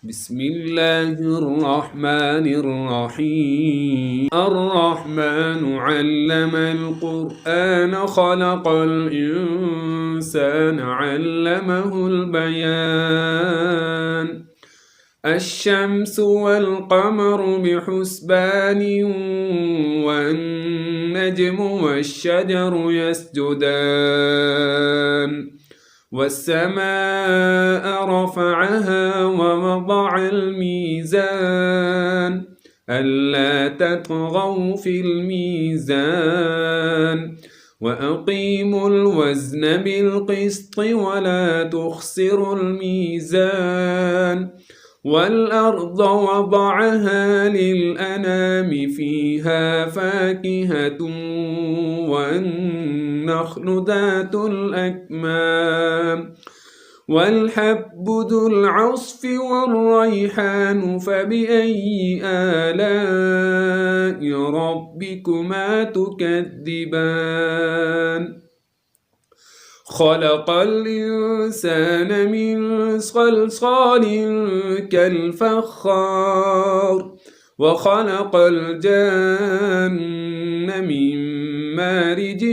بسم الله الرحمن الرحيم الرحمن علم القرآن خلق الإنسان علمه البيان الشمس والقمر بحسبان والنجم والشجر يسجدان والسماء رفعها ووضع الميزان ألا تطغوا في الميزان وأقيموا الوزن بالقسط ولا تخسروا الميزان والأرض وضعها للأنام فيها فاكهة والنخل ذات الأكمام والحب ذو العصف والريحان فبأي آلاء ربكما تكذبان خلق الإنسان من صلصال كالفخار وخلق الجن من مارج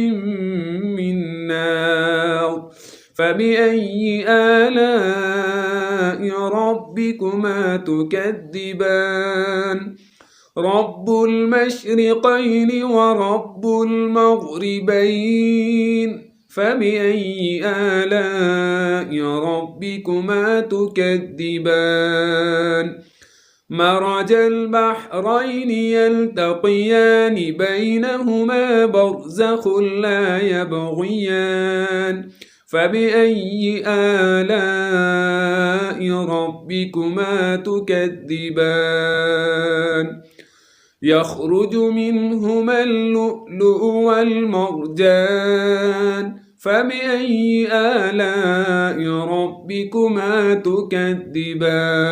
من نار فبأي آلاء ربكما تكذبان رب المشرقين ورب المغربين فبأي آلاء ربكما تكذبان مرج البحرين يلتقيان بينهما برزخ لا يبغيان فبأي آلاء ربكما تكذبان يخرج منهما اللؤلؤ والمرجان فبأي آلاء ربكما تكذبان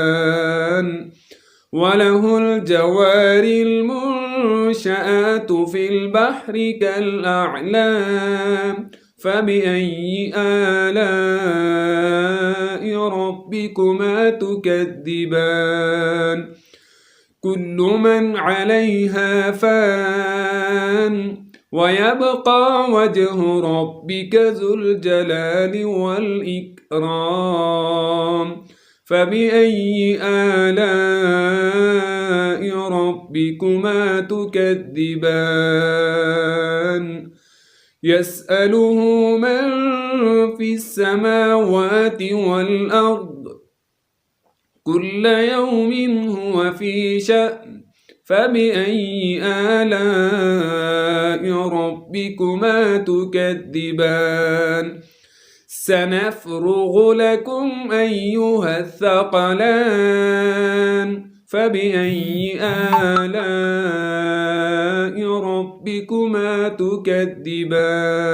وله الجوار المنشآت في البحر كالأعلام فبأي آلاء ربكما تكذبان كل من عليها فان ويبقى وجه ربك ذو الجلال والإكرام فبأي آلاء ربكما تكذبان يسأله من في السماوات والأرض كل يوم هو في شأن فبأي آلاء ربكما تكذبان سنفرغ لكم أيها الثقلان فبأي آلاء ربكما تكذبان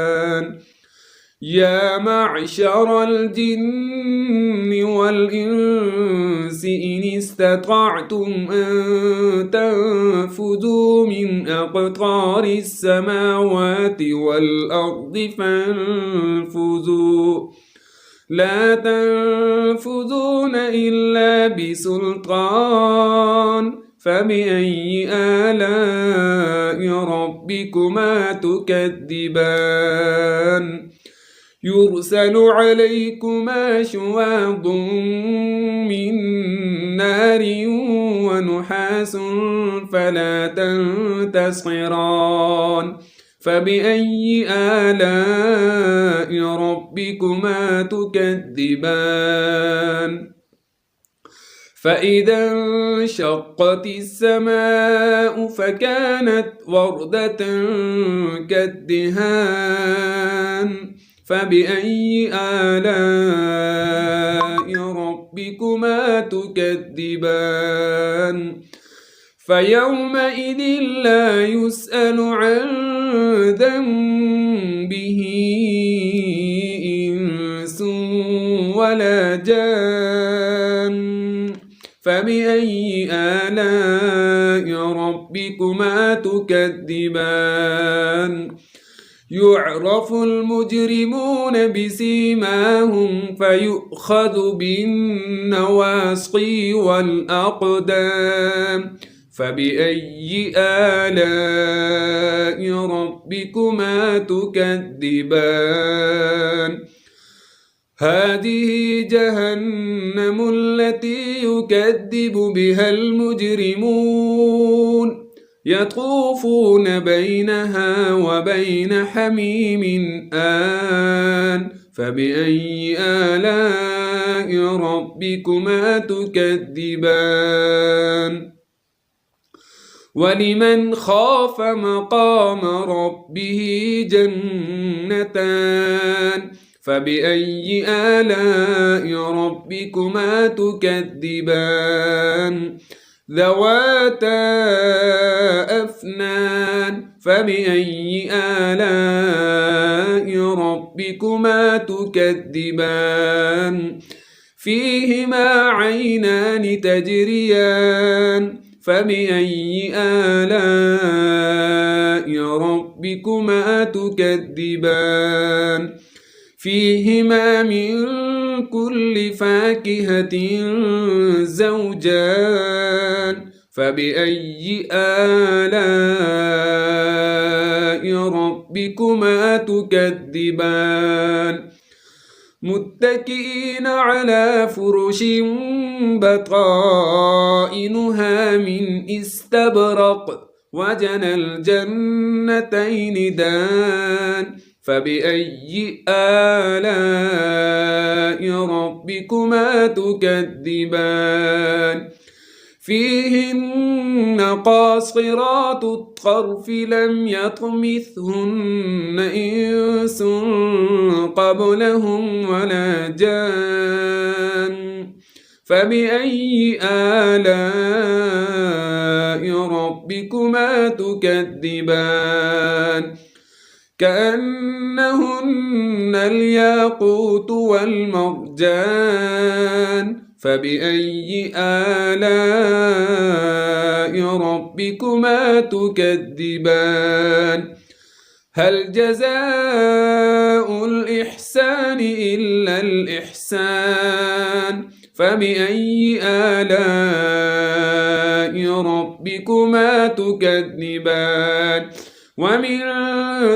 يا معشر الجن والإنس إن استطعتم أن تنفذوا من أقطار السماوات والأرض فانفذوا لا تنفذون إلا بسلطان فبأي آلاء ربكما تكذبان يرسل عليكما شواظ من نار ونحاس فلا تنتصران فبأي آلاء ربكما تكذبان فإذا انشقت السماء فكانت وردة كالدهان فبأي آلاء ربكما تكذبان فيومئذ لا يسأل عن ذنبه إنس ولا جان فبأي آلاء ربكما تكذبان يعرف المجرمون بسيماهم فيؤخذ بالنواصي والأقدام فبأي آلاء ربكما تكذبان هذه جهنم التي يكذب بها المجرمون يطوفون بينها وبين حميم آن فبأي آلاء ربكما تكذبان ولمن خاف مقام ربه جنتان فبأي آلاء ربكما تكذبان ذواتا أفنان فبأي آلاء ربكما تكذبان فيهما عينان تجريان فبأي آلاء ربكما تكذبان فيهما من كل فاكهة زوجان فبأي آلاء ربكما تكذبان متكئين على فرش بطائنها من استبرق وجنى الجنتين دان فبأي آلاء ربكما تكذبان فيهن قاصرات الطرف لم يطمثهن إنس قبلهم ولا جان فبأي آلاء ربكما تكذبان كأنهن الياقوت والمرجان فبأي آلاء ربكما تكذبان هل جزاء الإحسان إلا الإحسان فبأي آلاء ربكما تكذبان ومن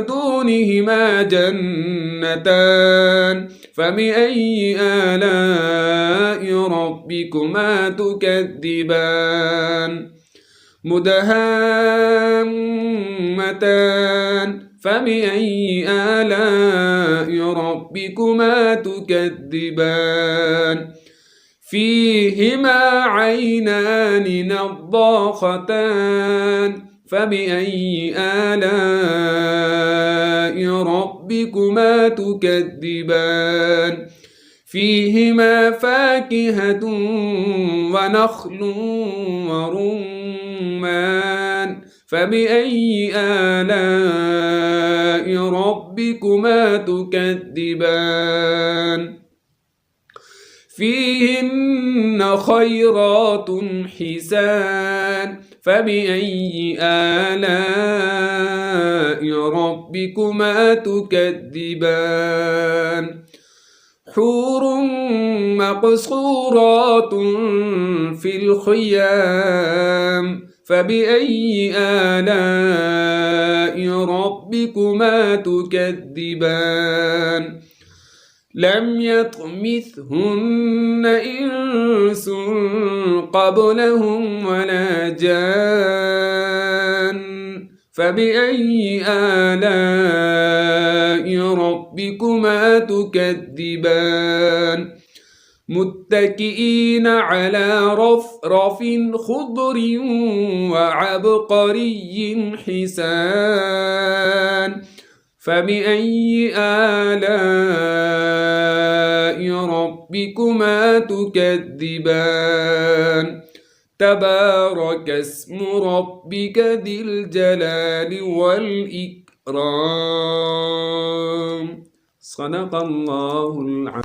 دونهما جنتان فبأي آلاء ربكما تكذبان مدهامتان فبأي آلاء ربكما تكذبان فيهما عينان نضاختان فبأي آلاء ربكما تكذبان فيهما فاكهة ونخل ورمان فبأي آلاء ربكما تكذبان فيهن خيرات حسان فبأي آلاء ربكما تكذبان حور مقصورات في الخيام فبأي آلاء ربكما تكذبان لم يطمثهن إنس قبلهم ولا جان فبأي آلاء ربكما تكذبان متكئين على رفرف خضر وعبقري حسان فبأي آلاء ربكما تكذبان تبارك اسم ربك ذي الجلال والإكرام صدق الله العظيم.